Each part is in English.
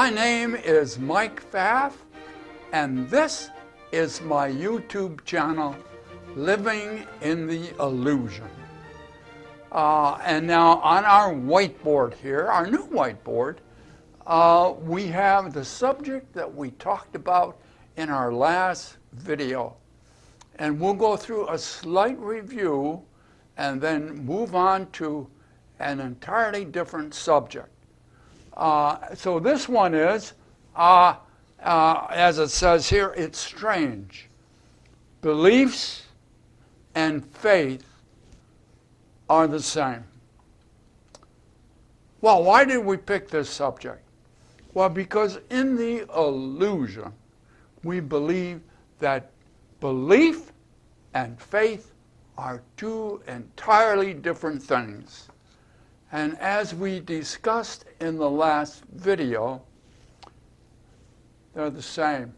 My name is Mike Pfaff, and this is my YouTube channel, Living in the Illusion. And now on our whiteboard here, our new whiteboard, we have the subject that we talked about in our last video. And we'll go through a slight review and then move on to an entirely different subject. So this one is, as it says here, it's strange. Beliefs and faith are the same. Well, why did we pick this subject? Well, because in the illusion, we believe that belief and faith are two entirely different things. And as we discussed in the last video, they're the same.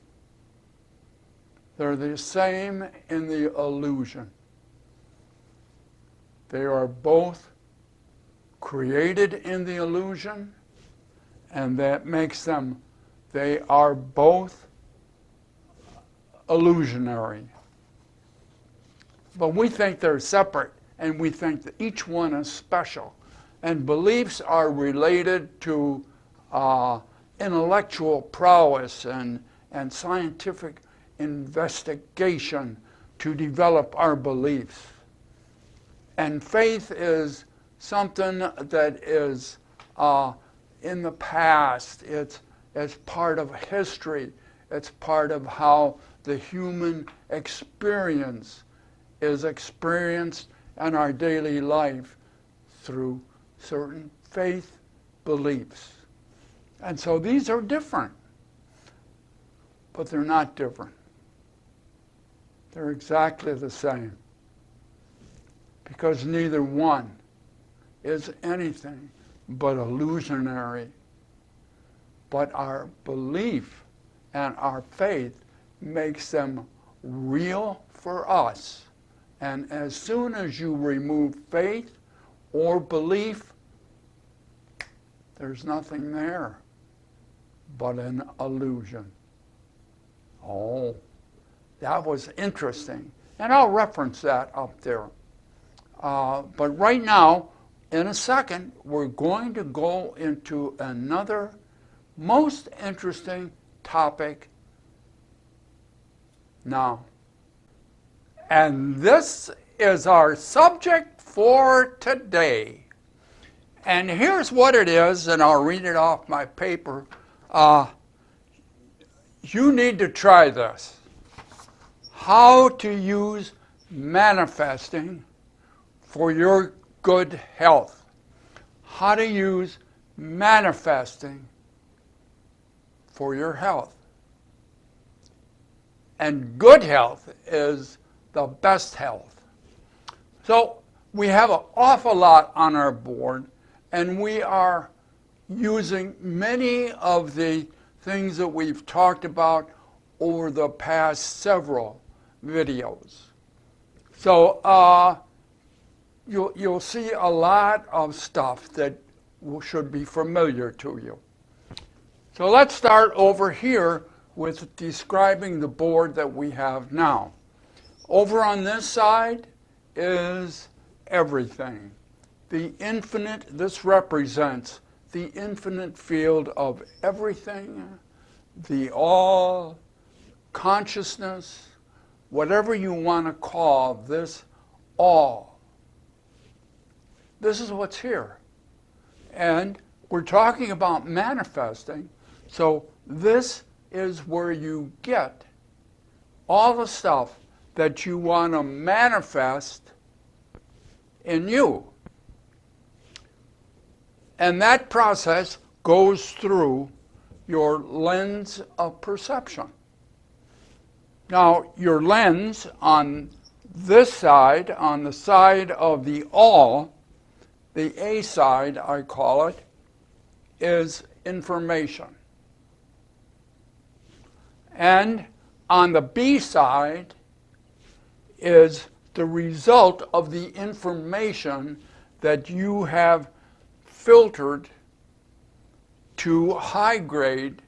They're the same in the illusion. They are both created in the illusion, and that makes them, they are both illusionary. But we think they're separate, and we think that each one is special. And beliefs are related to intellectual prowess and scientific investigation to develop our beliefs. And faith is something that is in the past. It's part of history. It's part of how the human experience is experienced in our daily life through certain faith beliefs. And so these are different, but they're not different. They're exactly the same, because neither one is anything but illusionary. But our belief and our faith makes them real for us. And as soon as you remove faith or belief, there's nothing there but an illusion. Oh, that was interesting. And I'll reference that up there. But right now, in a second, we're going to go into another most interesting topic now. And this is our subject for today. And here's what it is, and I'll read it off my paper. You need to try this. How to use manifesting for your good health. How to use manifesting for your health. And good health is the best health. So we have an awful lot on our board, and we are using many of the things that we've talked about over the past several videos. So you'll see a lot of stuff that should be familiar to you. So let's start over here with describing the board that we have now. Over on this side is everything. The infinite, this represents the infinite field of everything, the all, consciousness, whatever you want to call this all. This is what's here. And we're talking about manifesting, so this is where you get all the stuff that you want to manifest in you. And that process goes through your lens of perception. Now, your lens on this side, on the side of the all, the A side, I call it, is information. And on the B side is the result of the information that you have filtered to high grade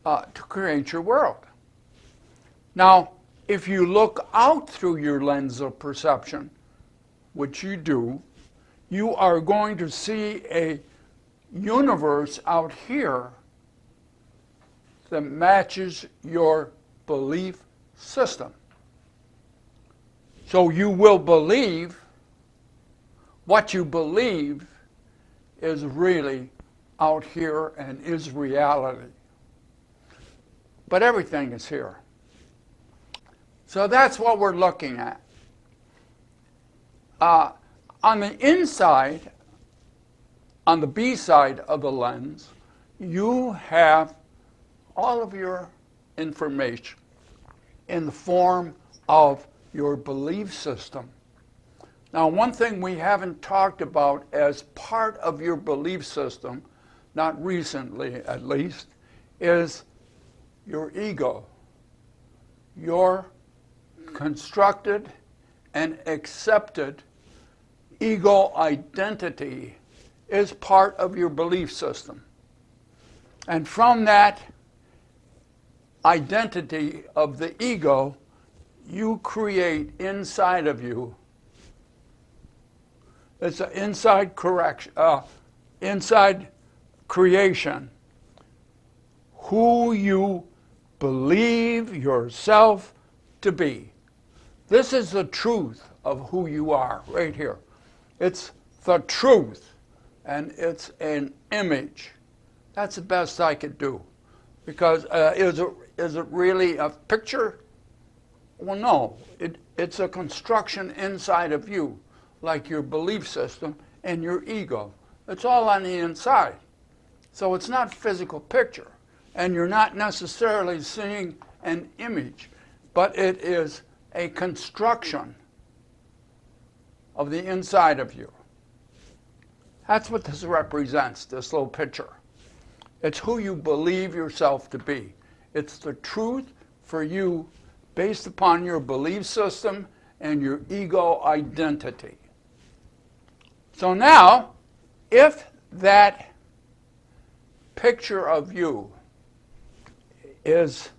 to create your world. Now, if you look out through your lens of perception, which you do, you are going to see a universe out here that matches your belief system. So you will believe what you believe is really out here and is reality. But everything is here. So that's what we're looking at. On the inside, on the B side of the lens, you have all of your information in the form of your belief system. Now, one thing we haven't talked about as part of your belief system, not recently at least, is your ego. Your constructed and accepted ego identity is part of your belief system. And from that identity of the ego, you create inside of you. It's an inside creation. Who you believe yourself to be. This is the truth of who you are, right here. It's the truth, and it's an image. That's the best I could do. Because is it really a picture? Well, no. It's a construction inside of you, like your belief system and your ego. It's all on the inside. So it's not a physical picture. And you're not necessarily seeing an image, but it is a construction of the inside of you. That's what this represents, this little picture. It's who you believe yourself to be. It's the truth for you based upon your belief system and your ego identity. So now, if that picture of you is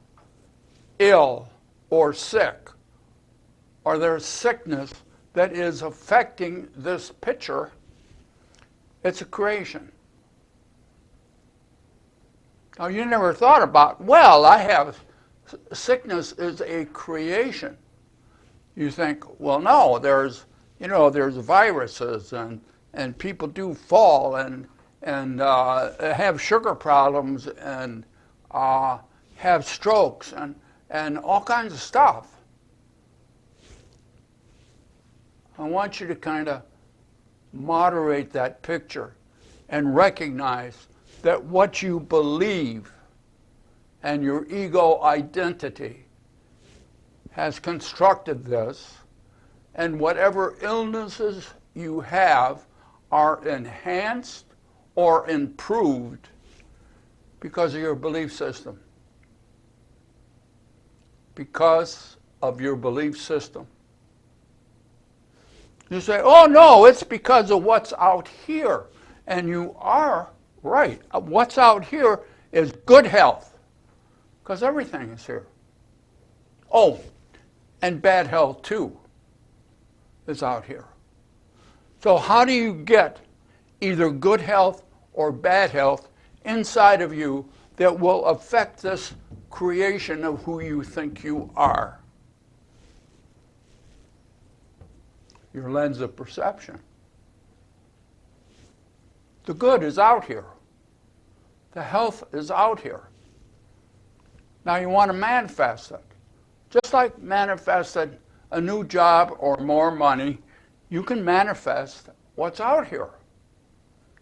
ill or sick, or there's sickness that is affecting this picture, it's a creation. Now, you never thought about, well, I have sickness is a creation. You think, well, no, there's viruses and people do fall and have sugar problems and have strokes and all kinds of stuff. I want you to kind of moderate that picture and recognize that what you believe and your ego identity has constructed this, and whatever illnesses you have are enhanced or improved because of your belief system. Because of your belief system. You say, oh no, it's because of what's out here. And you are right. What's out here is good health. Because everything is here. Oh, and bad health too is out here. So how do you get either good health or bad health inside of you that will affect this creation of who you think you are? Your lens of perception. The good is out here. The health is out here. Now you want to manifest it. Just like manifesting a new job or more money, you can manifest what's out here.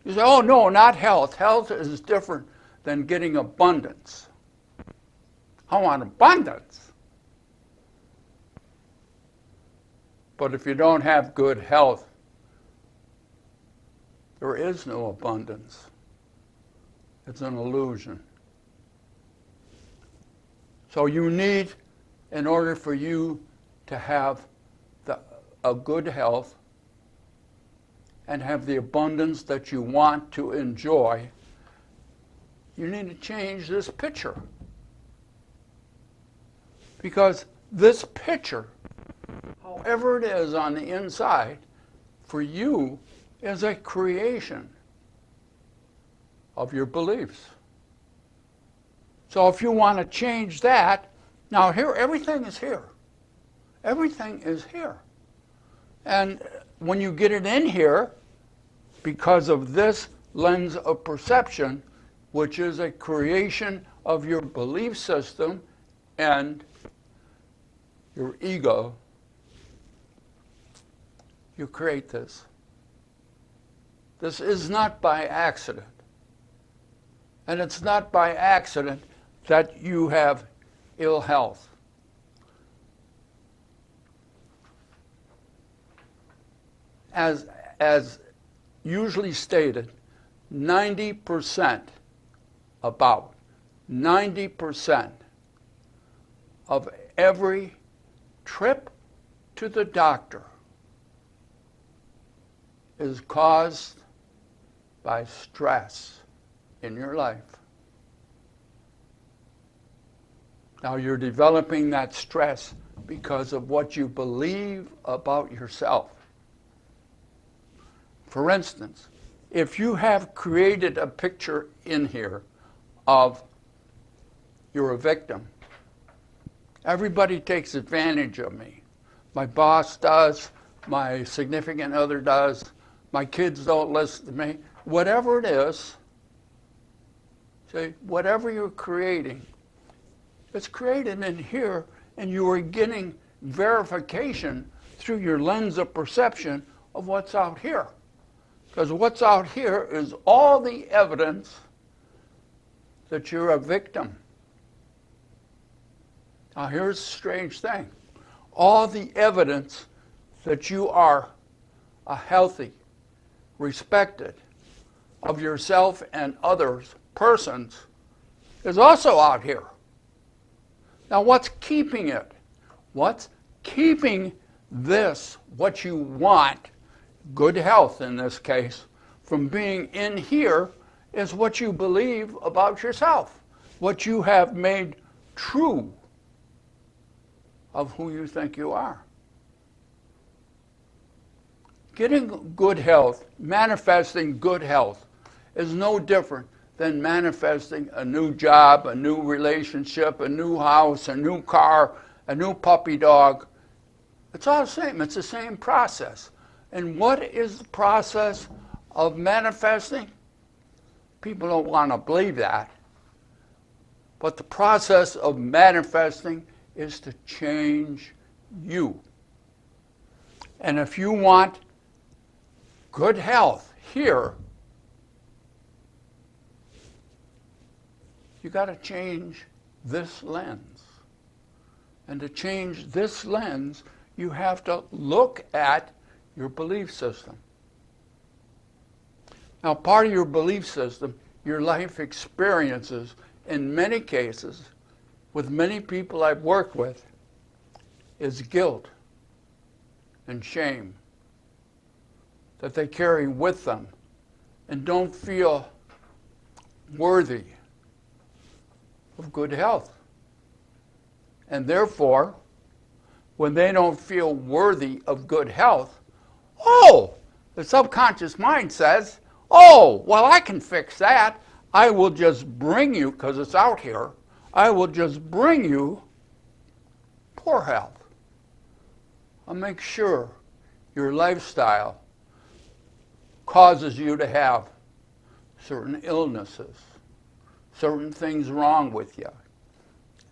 You say, oh no, not health. Health is different than getting abundance. I want abundance. But if you don't have good health, there is no abundance. It's an illusion. So you need, in order for you to have a good health and have the abundance that you want to enjoy, you need to change this picture. Because this picture, however it is on the inside, for you is a creation of your beliefs. So if you want to change that, now here, everything is here. Everything is here. And when you get it in here, because of this lens of perception, which is a creation of your belief system and your ego, you create this. This is not by accident. And it's not by accident that you have ill health. As usually stated, 90%, about 90% of every trip to the doctor is caused by stress in your life. Now you're developing that stress because of what you believe about yourself. For instance, if you have created a picture in here of you're a victim, everybody takes advantage of me. My boss does, my significant other does, my kids don't listen to me. Whatever it is, see, whatever you're creating, it's created in here, and you are getting verification through your lens of perception of what's out here. Because what's out here is all the evidence that you're a victim. Now here's the strange thing. All the evidence that you are a healthy, respected, of yourself and others, persons, is also out here. Now what's keeping it? What's keeping this, what you want, good health in this case, from being in here is what you believe about yourself, what you have made true of who you think you are. Getting good health, manifesting good health, is no different than manifesting a new job, a new relationship, a new house, a new car, a new puppy dog. It's all the same. It's the same process. And what is the process of manifesting? People don't want to believe that. But the process of manifesting is to change you. And if you want good health here, you got to change this lens. And to change this lens, you have to look at your belief system. Now, part of your belief system, your life experiences, in many cases, with many people I've worked with, is guilt and shame that they carry with them and don't feel worthy of good health. And therefore, when they don't feel worthy of good health, the subconscious mind says, well, I can fix that. I will just bring you, because it's out here, I will just bring you poor health. I'll make sure your lifestyle causes you to have certain illnesses, certain things wrong with you.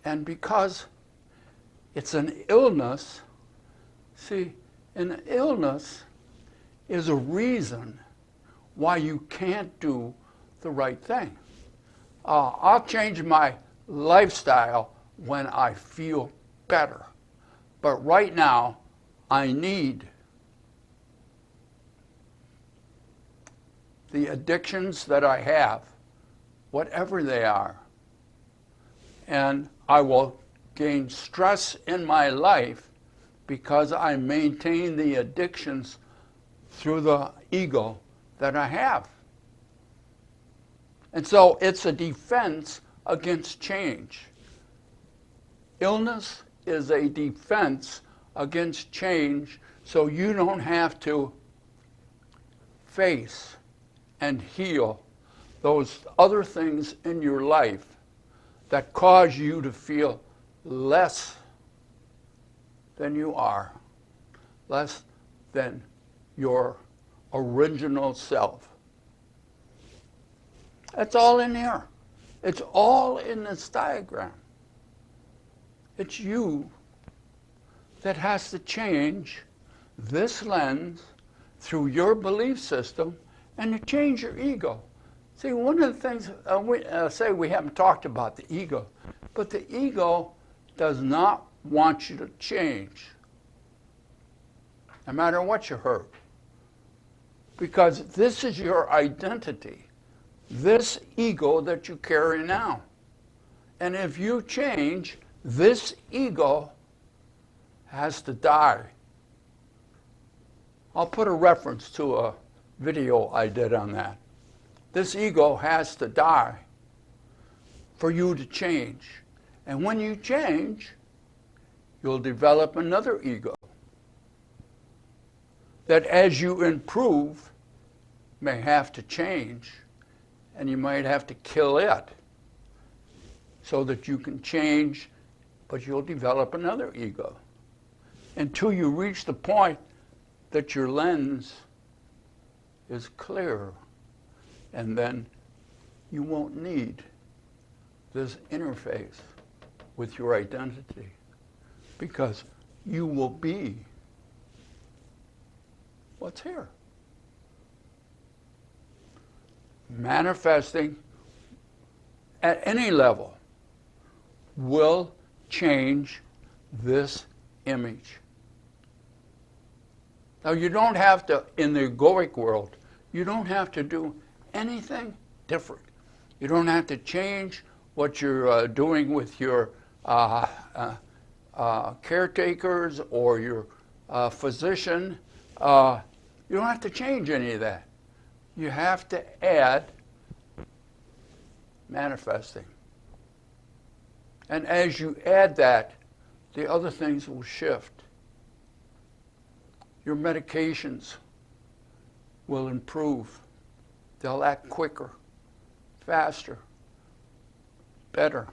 And because it's an illness, see, an illness is a reason why you can't do the right thing. I'll change my lifestyle when I feel better. But right now, I need the addictions that I have, whatever they are, and I will gain stress in my life because I maintain the addictions through the ego that I have. And so it's a defense against change. Illness is a defense against change, so you don't have to face and heal those other things in your life that cause you to feel less than you are, less than your original self. That's all in here. It's all in this diagram. It's you that has to change this lens through your belief system and to change your ego. See, one of the things we haven't talked about the ego, but the ego does not want you to change, no matter what you heard, because this is your identity, this ego that you carry now. And if you change, this ego has to die. I'll put a reference to a video I did on that. This ego has to die for you to change. And when you change, you'll develop another ego that as you improve may have to change, and you might have to kill it so that you can change, but you'll develop another ego until you reach the point that your lens is clear, and then you won't need this interface with your identity, because you will be what's here. Manifesting at any level will change this image. Now, you don't have to, in the egoic world, you don't have to do anything different. You don't have to change what you're doing with your caretakers or your physician. You don't have to change any of that. You have to add manifesting. And as you add that, the other things will shift. Your medications will improve. They'll act quicker, faster, better.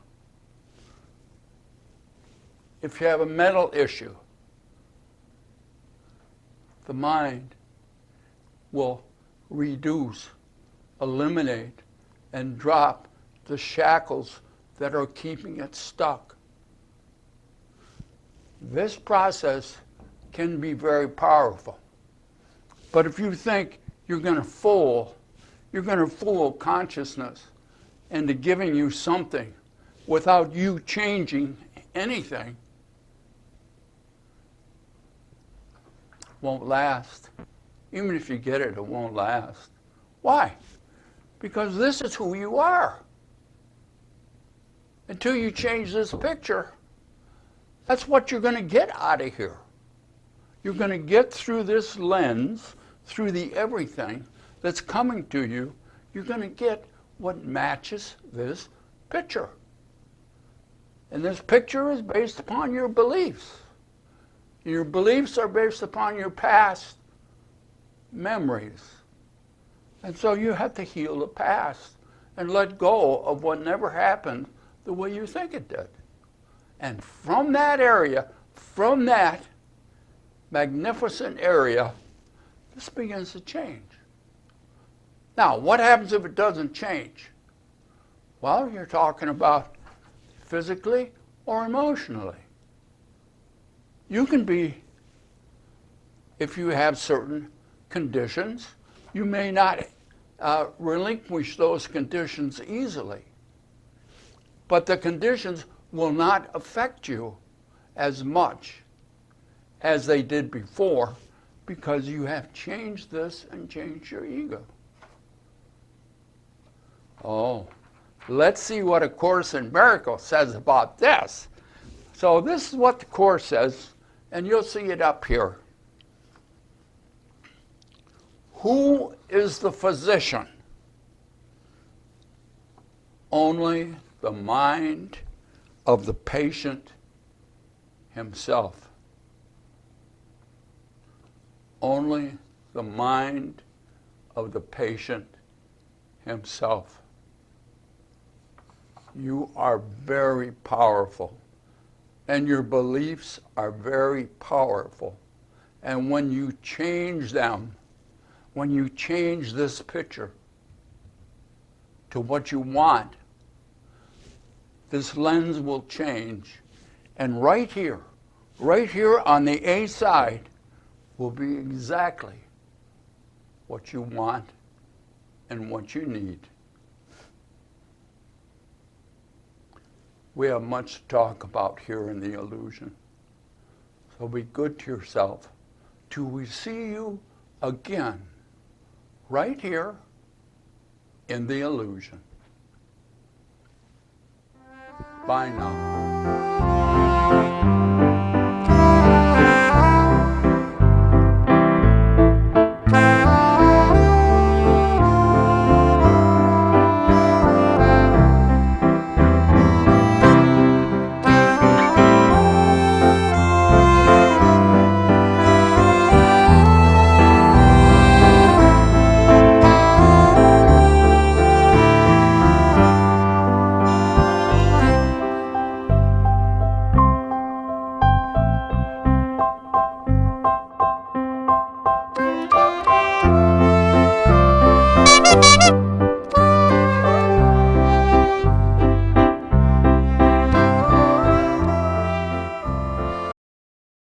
If you have a mental issue, the mind will reduce, eliminate, and drop the shackles that are keeping it stuck. This process can be very powerful. But if you think you're going to fool consciousness into giving you something without you changing anything, won't last. Even if you get it, it won't last. Why? Because this is who you are. Until you change this picture, that's what you're going to get out of here. You're going to get through this lens, through the everything that's coming to you, you're going to get what matches this picture. And this picture is based upon your beliefs. Your beliefs are based upon your past memories. And so you have to heal the past and let go of what never happened the way you think it did. And from that area, from that magnificent area, this begins to change. Now, what happens if it doesn't change? Well, you're talking about physically or emotionally. You can be, if you have certain conditions, you may not relinquish those conditions easily. But the conditions will not affect you as much as they did before, because you have changed this and changed your ego. Oh, let's see what A Course in Miracles says about this. So this is what the Course says, and you'll see it up here. Who is the physician? only the mind of the patient himself. Only the mind of the patient himself. You are very powerful, and your beliefs are very powerful. And when you change them, when you change this picture to what you want, this lens will change. And right here on the A side will be exactly what you want and what you need. We have much to talk about here in the illusion. So be good to yourself till we see you again right here in the illusion. Bye now.